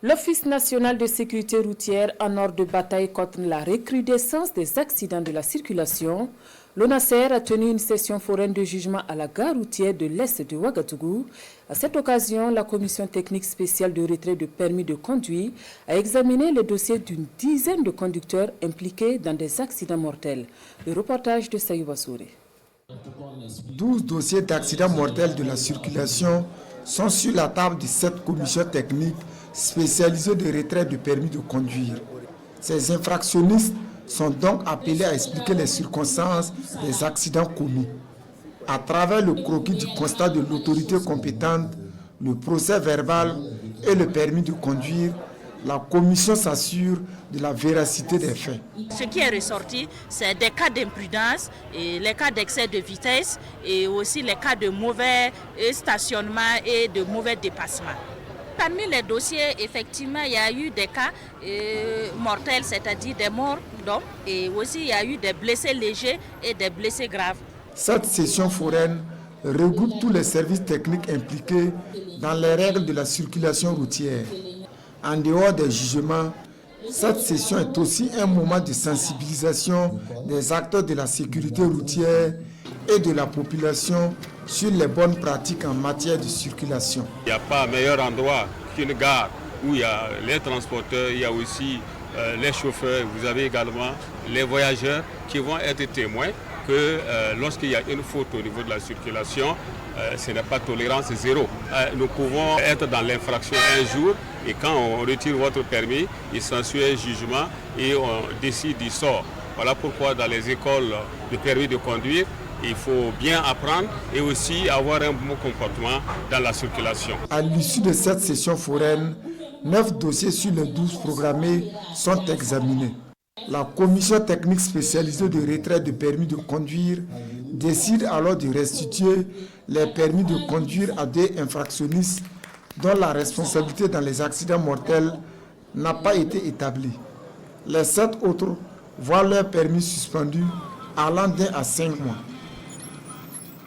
L'Office national de sécurité routière en ordre de bataille contre la recrudescence des accidents de la circulation, l'ONASER a tenu une session foraine de jugement à la gare routière de l'Est de Ouagadougou. À cette occasion, la commission technique spéciale de retrait de permis de conduire a examiné les dossiers d'une dizaine de conducteurs impliqués dans des accidents mortels. Le reportage de Sayouba Souré. 12 dossiers d'accidents mortels de la circulation sont sur la table de cette commission technique spécialisée de retrait de permis de conduire. Ces infractionnistes sont donc appelés à expliquer les circonstances des accidents commis. À travers le croquis du constat de l'autorité compétente, le procès verbal et le permis de conduire, la commission s'assure de la véracité des faits. Ce qui est ressorti, c'est des cas d'imprudence, et les cas d'excès de vitesse et aussi les cas de mauvais stationnement et de mauvais dépassement. Parmi les dossiers, effectivement, il y a eu des cas mortels, c'est-à-dire des morts d'hommes, et aussi il y a eu des blessés légers et des blessés graves. Cette session foraine regroupe tous les services techniques impliqués dans les règles de la circulation routière. En dehors des jugements, cette session est aussi un moment de sensibilisation des acteurs de la sécurité routière et de la population sur les bonnes pratiques en matière de circulation. Il n'y a pas meilleur endroit qu'une gare où il y a les transporteurs, il y a aussi les chauffeurs, vous avez également les voyageurs qui vont être témoins que lorsqu'il y a une faute au niveau de la circulation, ce n'est pas tolérance zéro. Nous pouvons être dans l'infraction un jour et quand on retire votre permis, il s'ensuit un jugement et on décide du sort. Voilà pourquoi dans les écoles de permis de conduire, il faut bien apprendre et aussi avoir un bon comportement dans la circulation. À l'issue de cette session foraine, 9 dossiers sur les 12 programmés sont examinés. La commission technique spécialisée de retrait de permis de conduire décide alors de restituer les permis de conduire à des infractionnistes dont la responsabilité dans les accidents mortels n'a pas été établie. Les 7 autres voient leur permis suspendu allant d'1 à 5 mois.